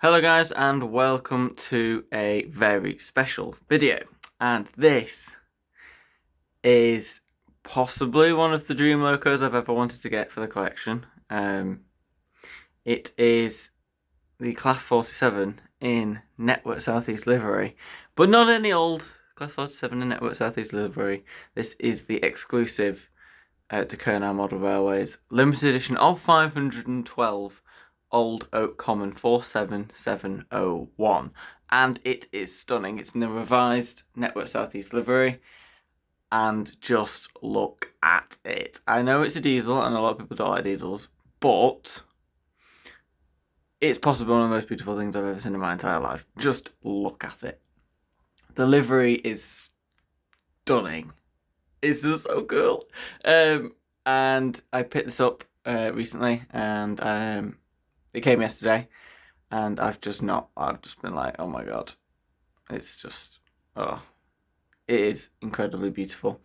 Hello guys and welcome to a very special video, and this is possibly one of the dream locos I've ever wanted to get for the collection. It is the Class 47 in Network Southeast livery, but not any old Class 47 in Network Southeast livery. This is the exclusive to Kernow Model Railways limited edition of 512 Old Oak Common 47701, and it is stunning. It's in the revised Network Southeast livery, and just look at it. I know it's a diesel and a lot of people don't like diesels, but it's possibly one of the most beautiful things I've ever seen in my entire life. Just look at it. The livery is stunning. It's just so cool. And I picked this up recently, and it came yesterday, and I've just been like, oh my god. It's just, it is incredibly beautiful.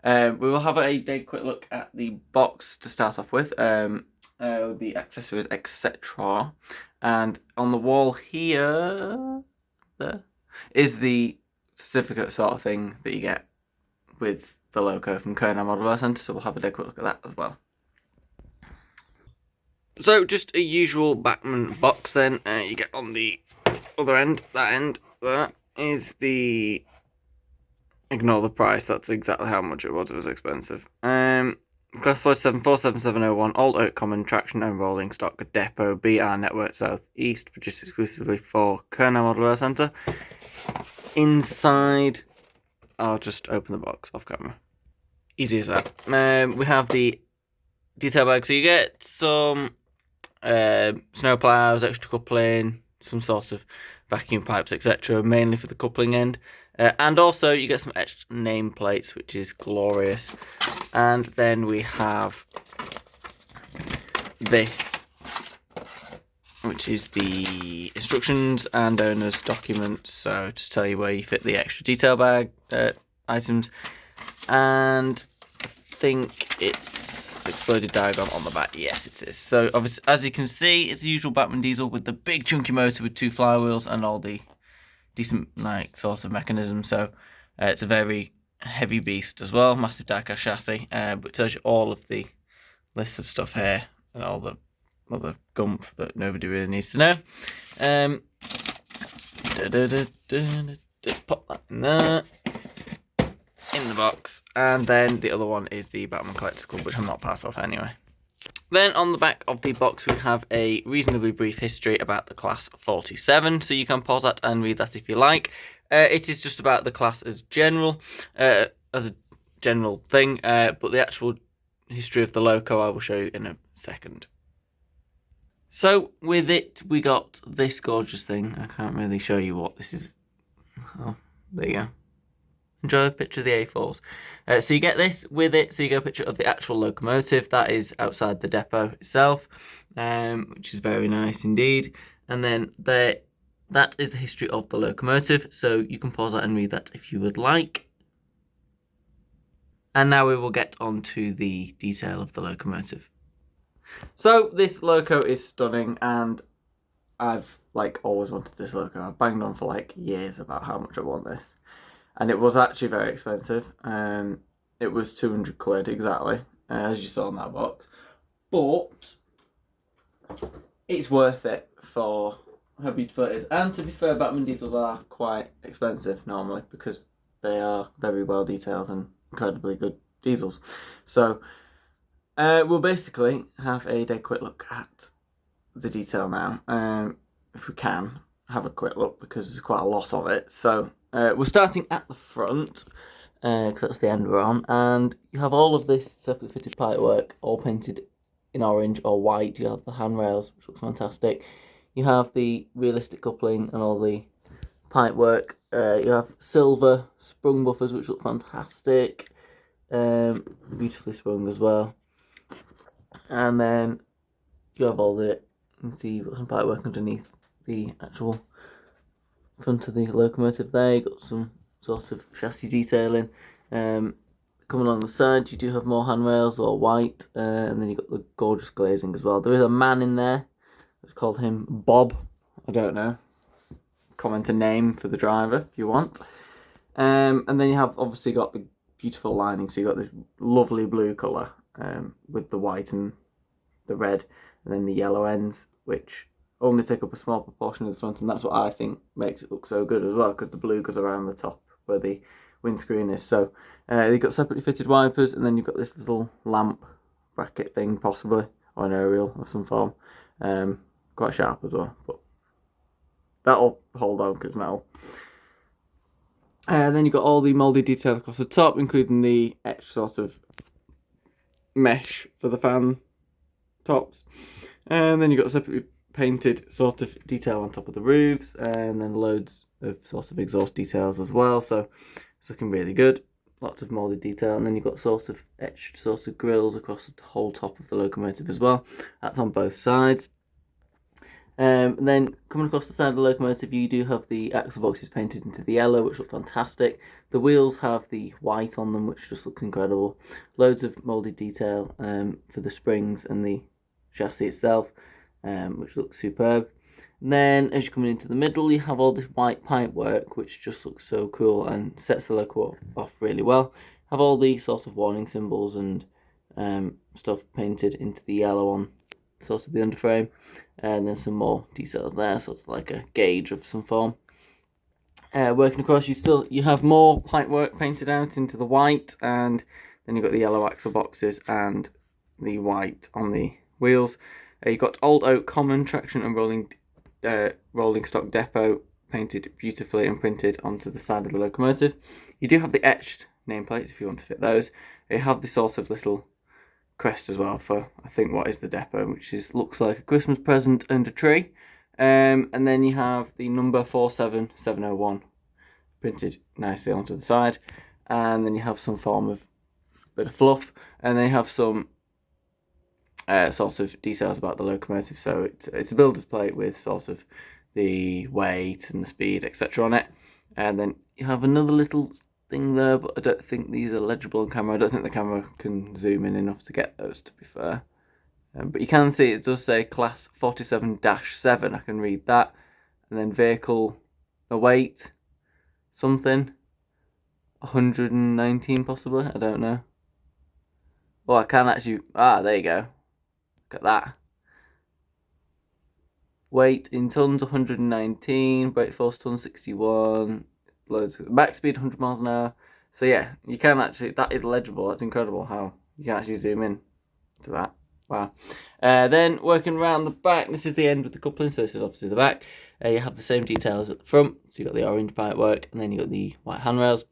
We will have a quick look at the box to start off with, the accessories, etc. And on the wall here, there, is the certificate sort of thing that you get with the logo from Kernow Model Rail Centre, so we'll have a quick look at that as well. So just a usual Bachmann box then. You get on the other end, that is the... Ignore the price, that's exactly how much it was expensive. Class 47 47701, Old Oak Common, traction and rolling stock depot, BR Network South East, produced exclusively for Kernow Model Rail Centre. Inside, I'll just open the box off camera. Easy as that. We have the detail bag, so you get some snow ploughs, extra coupling, some sort of vacuum pipes, etc., mainly for the coupling end. And also you get some extra nameplates, which is glorious. And then we have this, which is the instructions and owner's documents. So just tell you where you fit the extra detail bag items. And I think it's exploded diagram on the back. Yes, it is. So obviously, as you can see, it's the usual Bachmann diesel with the big chunky motor with 2 flywheels and all the decent sort of mechanism. So it's a very heavy beast as well, massive diecast chassis, but it tells you all of the lists of stuff here and all the other gumph that nobody really needs to know. Pop that in there, in the box, and then the other one is the Bachmann Collecticle, which I'm not part of anyway. Then on the back of the box we have a reasonably brief history about the Class 47, so you can pause that and read that if you like. It is just about the class as general, as a general thing, but the actual history of the loco I will show you in a second. So with it we got this gorgeous thing. I can't really show you what this is. Oh, there you go. Enjoy a picture of the A4s. So you get this with it, so you get a picture of the actual locomotive. That is outside the depot itself, which is very nice indeed. And then that is the history of the locomotive, so you can pause that and read that if you would like. And now we will get on to the detail of the locomotive. So this loco is stunning, and I've always wanted this loco. I've banged on for years about how much I want this. And it was actually very expensive. It was 200 quid exactly, as you saw in that box. But it's worth it for how beautiful it is. And to be fair, Bachmann diesels are quite expensive normally because they are very well detailed and incredibly good diesels. So we'll basically have a dead quick look at the detail now. If we can have a quick look, because there's quite a lot of it. So we're starting at the front, because that's the end we're on, and you have all of this separately fitted pipework, all painted in orange or white. You have the handrails, which looks fantastic. You have the realistic coupling and all the pipework. You have silver sprung buffers, which look fantastic, beautifully sprung as well. And then you have all the, you can see you've got some pipework underneath the actual front of the locomotive there. You've got some sort of chassis detailing. Coming along the side, you do have more handrails, all white, and then you've got the gorgeous glazing as well. There is a man in there. Let's call him Bob. I don't know. Comment a name for the driver if you want. And then you have obviously got the beautiful lining. So you got this lovely blue colour with the white and the red, and then the yellow ends, which only take up a small proportion of the front, and that's what I think makes it look so good as well, because the blue goes around the top where the windscreen is. So you've got separately fitted wipers, and then you've got this little lamp bracket thing, possibly, or an aerial of some form. Quite sharp as well, but that'll hold on because it's metal. Then you've got all the moulded detail across the top, including the etched sort of mesh for the fan tops. And then you've got separately painted sort of detail on top of the roofs, and then loads of sort of exhaust details as well. So it's looking really good. Lots of moulded detail, and then you've got sort of etched sort of grills across the whole top of the locomotive as well. That's on both sides. And then coming across the side of the locomotive, you do have the axle boxes painted into the yellow, which look fantastic. The wheels have the white on them, which just looks incredible. Loads of moulded detail for the springs and the chassis itself, which looks superb. And then as you're coming into the middle, you have all this white pipe work, which just looks so cool and sets the loco off really well. Have all the sort of warning symbols and stuff painted into the yellow on sort of the underframe, and then some more details there, sort of like a gauge of some form. Working across, you have more pipe work painted out into the white, and then you've got the yellow axle boxes and the white on the wheels. You've got old oak common traction and rolling stock depot painted beautifully and printed onto the side of the locomotive. You do have the etched nameplates if you want to fit those. You have the sort of little crest as well for, I think, what is the depot, which looks like a Christmas present and a tree. And then you have the number 47701 printed nicely onto the side, and then you have some form of bit of fluff, and then you have some sort of details about the locomotive. So it's a builder's plate with sort of the weight and the speed, etc. on it, and then you have another little thing there, but I don't think these are legible on camera. I don't think the camera can zoom in enough to get those, to be fair. But you can see it does say class 47-7. I can read that. And then vehicle weight something 119 possibly. I don't know. Oh, I can actually. There you go. Look at that. Weight in tons 119. Brake force tons 61. Loads. Max speed 100 miles an hour. So yeah, you can actually, that is legible. That's incredible how you can actually zoom in to that. Wow. Then working around the back, this is the end with the coupling, so this is obviously the back. You have the same details at the front, so you've got the orange pipework, and then you've got the white handrails,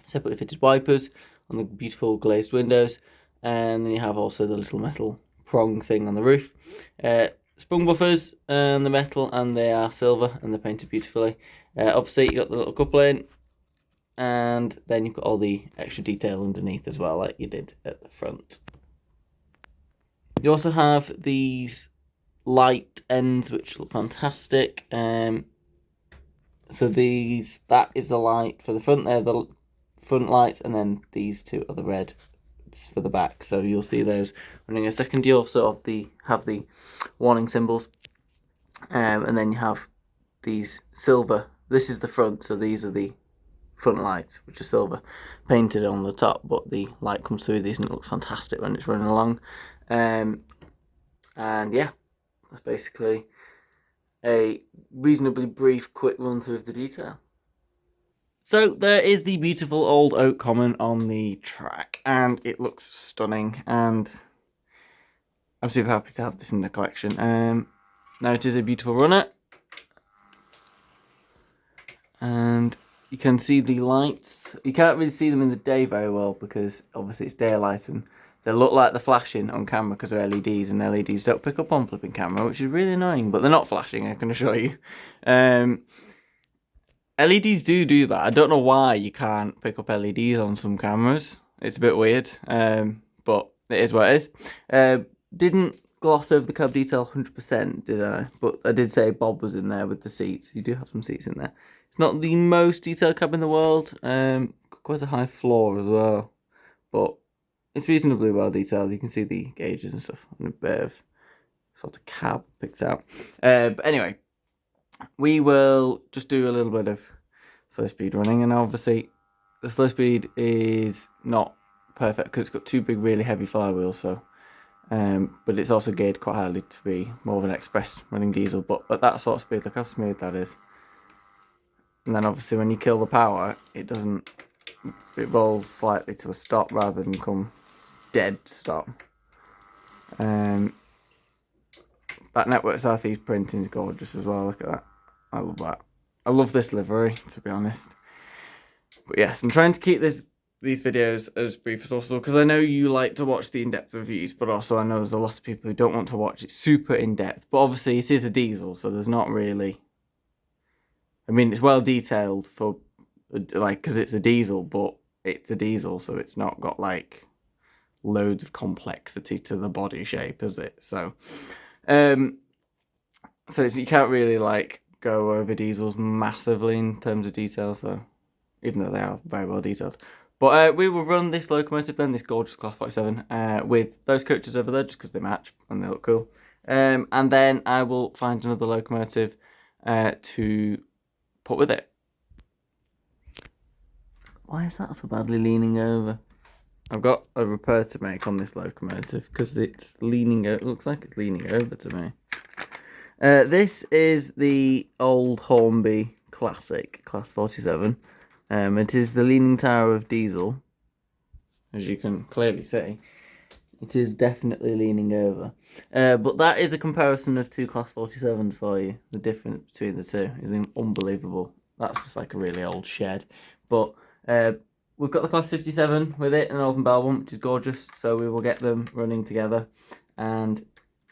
separately fitted wipers on the beautiful glazed windows, and then you have also the little metal prong thing on the roof. Sprung buffers and the metal, and they are silver and they're painted beautifully. Obviously, you got the little coupling, and then you've got all the extra detail underneath as well, like you did at the front. You also have these light ends which look fantastic. So that is the light for the front there, the front lights, and then these two are the red for the back. So you'll see those running in a second. You also have the warning symbols, and then you have these silver. This is the front, so these are the front lights, which are silver, painted on the top, but the light comes through these and it looks fantastic when it's running along. And yeah, that's basically a reasonably brief, quick run through of the detail. So there is the beautiful old oak common on the track, and it looks stunning, and I'm super happy to have this in the collection. Now it is a beautiful runner, and you can see the lights. You can't really see them in the day very well because obviously it's daylight, and they look like they're flashing on camera because they're LEDs, and LEDs don't pick up on flipping camera, which is really annoying, but they're not flashing, I can assure you. LEDs do that. I don't know why you can't pick up LEDs on some cameras. It's a bit weird, but it is what it is. Didn't gloss over the cab detail 100%, did I? But I did say Bob was in there with the seats. You do have some seats in there. It's not the most detailed cab in the world. Quite a high floor as well, but it's reasonably well detailed. You can see the gauges and stuff, and a bit of sort of cab picked out. But anyway, we will just do a little bit of slow speed running, and obviously the slow speed is not perfect because it's got two big really heavy flywheels, so but it's also geared quite highly to be more of an express running diesel, but at that sort of speed, look how smooth that is. And then obviously when you kill the power, it rolls slightly to a stop rather than come dead stop. That Network Southeast printing is gorgeous as well, look at that. I love that. I love this livery, to be honest. But yes, I'm trying to keep these videos as brief as possible because I know you like to watch the in-depth reviews, but also I know there's a lot of people who don't want to watch it super in-depth. But obviously it is a diesel, so there's not really... I mean, it's well detailed for, like, because it's a diesel, but it's a diesel, so it's not got, like, loads of complexity to the body shape, is it? So, you can't really, like, go over diesels massively in terms of detail, so, even though they are very well detailed. But we will run this locomotive then, this gorgeous Class 47, with those coaches over there, just because they match and they look cool. And then I will find another locomotive to put with it. Why is that so badly leaning over? I've got a repair to make on this locomotive because it's leaning. It looks like it's leaning over to me. This is the old Hornby Classic Class 47. It is the leaning tower of diesel, as you can clearly see. It is definitely leaning over. But that is a comparison of two Class 47s for you. The difference between the two is unbelievable. That's just like a really old shed. But we've got the Class 57 with it, and the Northern Bell one, which is gorgeous. So we will get them running together and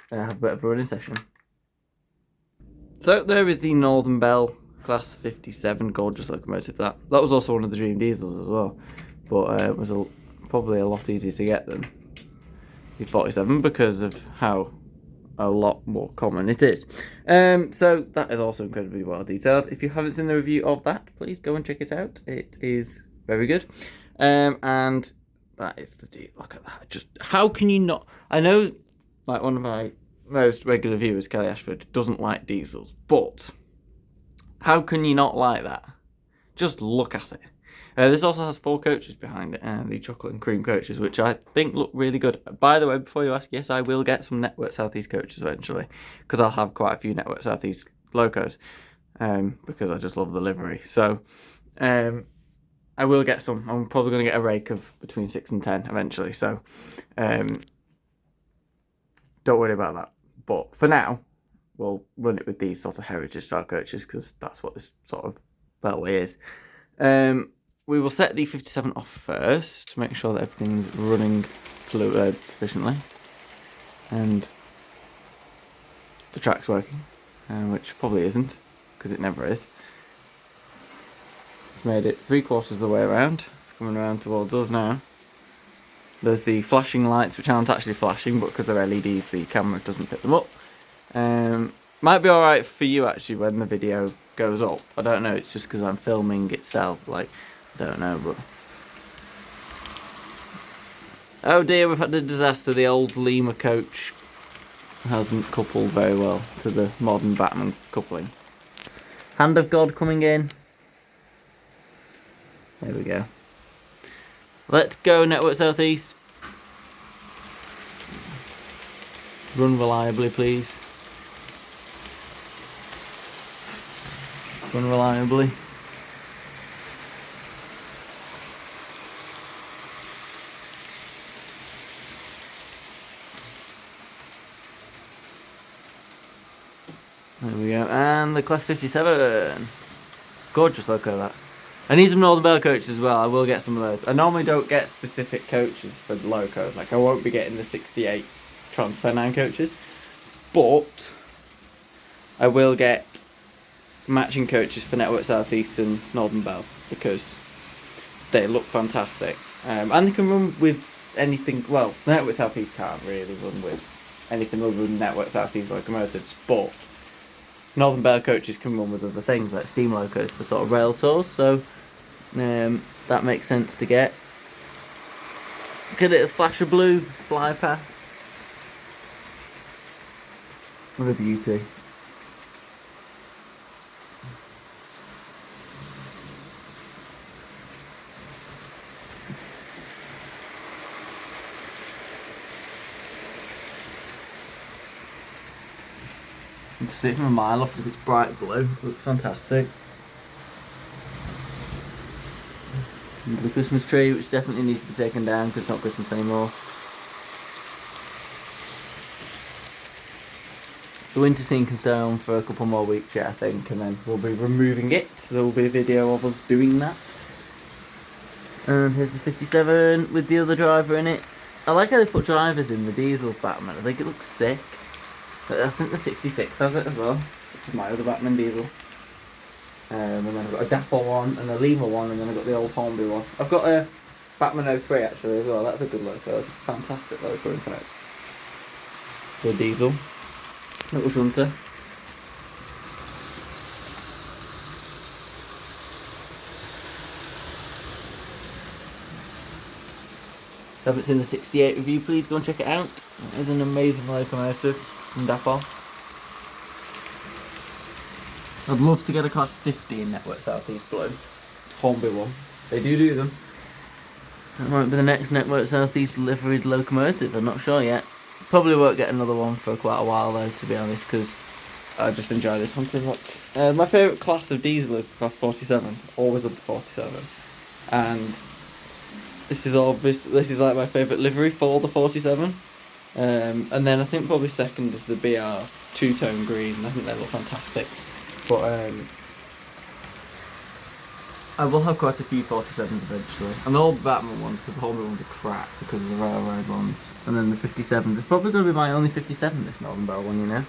have a bit of a running session. So there is the Northern Bell Class 57, gorgeous locomotive. That was also one of the dream diesels as well. But it was probably a lot easier to get than the 47 because of how a lot more common it is. So that is also incredibly well detailed. If you haven't seen the review of that, please go and check it out. It is very good. And that is the deal. Look at that. Just how can you not? I know, like, one of my most regular viewers, Kelly Ashford, doesn't like diesels, but how can you not like that? Just look at it. This also has 4 coaches behind it, the chocolate and cream coaches, which I think look really good. By the way, before you ask, yes, I will get some Network Southeast coaches eventually, because I'll have quite a few Network Southeast locos, because I just love the livery. So, I will get some. I'm probably going to get a rake of between 6 and 10 eventually, so don't worry about that. But for now, we'll run it with these sort of heritage style coaches, because that's what this sort of railway is. We will set the 57 off first to make sure that everything's running sufficiently and the track's working, which probably isn't because it never is. It's made it 3/4 of the way around. It's coming around towards us now. There's the flashing lights, which aren't actually flashing, but because they're LEDs, the camera doesn't pick them up. Might be alright for you actually when the video goes up. I don't know, it's just because I'm filming itself, like, I don't know, but... Oh dear, we've had a disaster. The old Lima coach hasn't coupled very well to the modern Bachmann coupling. Hand of God coming in. There we go. Let's go, Network Southeast. Run reliably, please. Run reliably. There we go, and the Class 57. Gorgeous loco, that. I need some Northern Bell coaches as well. I will get some of those. I normally don't get specific coaches for the locos. Like, I won't be getting the 68 Trans-Pennine coaches. But I will get matching coaches for Network Southeast and Northern Bell because they look fantastic. And they can run with anything. Well, Network Southeast can't really run with anything other than Network Southeast locomotives, but Northern Bell coaches can run with other things like steam locos for sort of rail tours, so that makes sense to get. Look at it, a flash of blue, fly past. What a beauty. You can see it from a mile off with its bright blue. It looks fantastic. And the Christmas tree, which definitely needs to be taken down because it's not Christmas anymore. The winter scene can stay on for a couple more weeks yet, I think, and then we'll be removing it. There will be a video of us doing that. And here's the 57 with the other driver in it. I like how they put drivers in the diesel Bachmann. I think it looks sick. I think the 66 has it as well, which is my other Bachmann diesel. And then I've got a Dapple one and a Lima one, and then I've got the old Hornby one. I've got a Bachmann 03 actually as well. That's a good loco. That's a fantastic loco in fact. The diesel. Little shunter. If you haven't seen the 68 review, please go and check it out. It is an amazing locomotive from Dapple. I'd love to get a class 50 in Network South East Blue. Hornby one. They do them. That might be the next Network South East liveried locomotive, I'm not sure yet. Probably won't get another one for quite a while though, to be honest, because I just enjoy this one too much. My favourite class of diesel is class 47. Always loved the 47. And this is like my favourite livery for the 47. And then I think probably second is the BR two-tone green. I think they look fantastic. But I will have quite a few 47s eventually. And the old Bachmann ones, because the Hornby ones are crap because of the railroad ones. And then the 57s. It's probably going to be my only 57, this Northern Bell one, you know.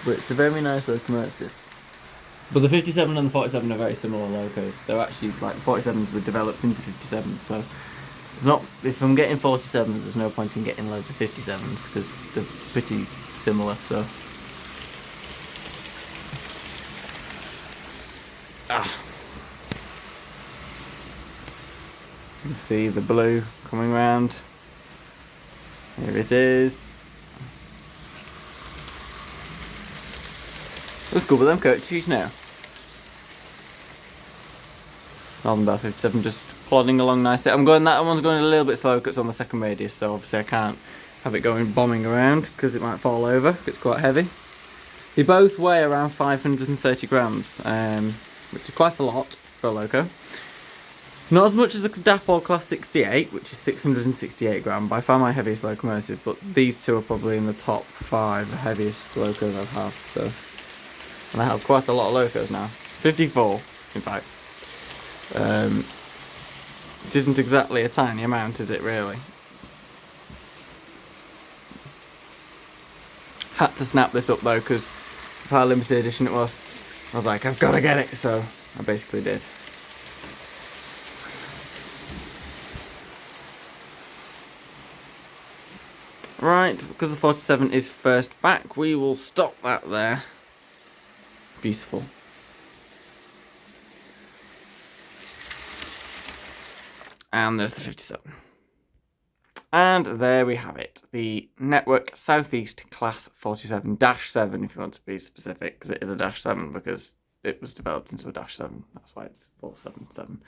But it's a very nice locomotive. But the 57 and the 47 are very similar locos. They're actually, like, the 47s were developed into 57s, so it's not, if I'm getting 47s, there's no point in getting loads of 57s, because they're pretty similar, so. You can see the blue coming round. Here it is. Let's go with them coaches now. Northern Bell 57 just plodding along nicely. That one's going a little bit slow because it's on the second radius, so obviously I can't have it going bombing around because it might fall over. It's quite heavy. They both weigh around 530 grams, which is quite a lot for a loco. Not as much as the Dapple Class 68, which is 668 gram, by far my heaviest locomotive, but these two are probably in the top 5 heaviest locos I've had, so. And I have quite a lot of locos now. 54, in fact. It isn't exactly a tiny amount, is it, really? Had to snap this up, though, because of how limited edition it was. I was like, I've got to get it, so I basically did. Right, because the 47 is first back, we will stop that there. Beautiful. And there's the 57. And there we have it. The Network Southeast Class 47-7, if you want to be specific, because it is a -7 because it was developed into a -7. That's why it's 477.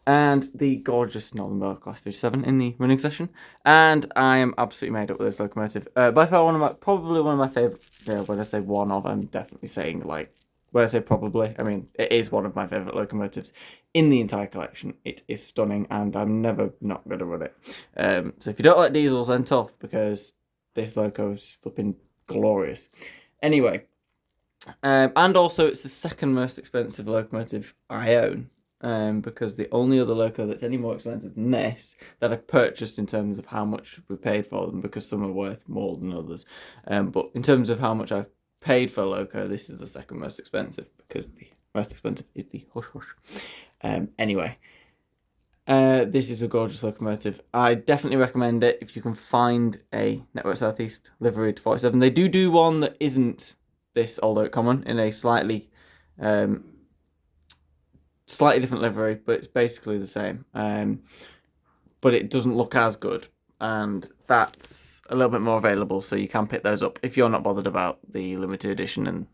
And the gorgeous Northern Bell Class 57 in the running session. And I am absolutely made up with this locomotive. By far probably one of my favourite, when I say one of, I'm definitely saying like, when I say probably, I mean, it is one of my favourite locomotives in the entire collection. It is stunning and I'm never not going to run it. So if you don't like diesels, then tough, because this loco is flipping glorious. Anyway, and also it's the second most expensive locomotive I own. Because the only other loco that's any more expensive than this that I've purchased in terms of how much we paid for them, because some are worth more than others, but in terms of how much I've paid for a loco, this is the second most expensive, because the most expensive is the Hush Hush. Anyway, this is a gorgeous locomotive. I definitely recommend it if you can find a Network Southeast liveried 47. They do one that isn't this Old Oak Common in a slightly different livery, but it's basically the same. But it doesn't look as good, and that's a little bit more available, so you can pick those up if you're not bothered about the limited edition and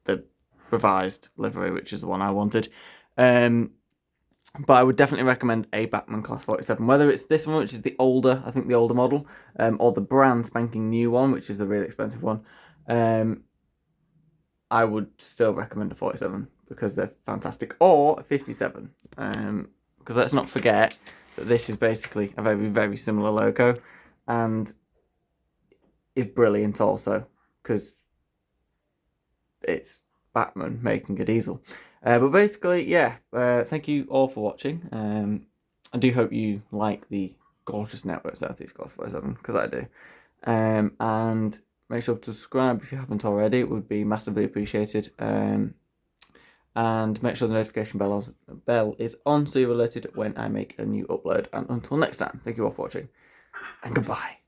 the revised livery, which is the one I wanted. But I would definitely recommend a Bachmann Class 47, whether it's this one, which is the older, I think the older model, or the brand spanking new one, which is the really expensive one. I would still recommend a 47 because they're fantastic, or a 57. Because let's not forget that this is basically a very, very similar loco, and is brilliant also because it's Bachmann making a diesel. But basically, yeah, thank you all for watching. I do hope you like the gorgeous network Southeast Class 47, because I do. And make sure to subscribe if you haven't already, it would be massively appreciated. And make sure the notification bell is on so you're alerted when I make a new upload. And until next time, thank you all for watching, and goodbye.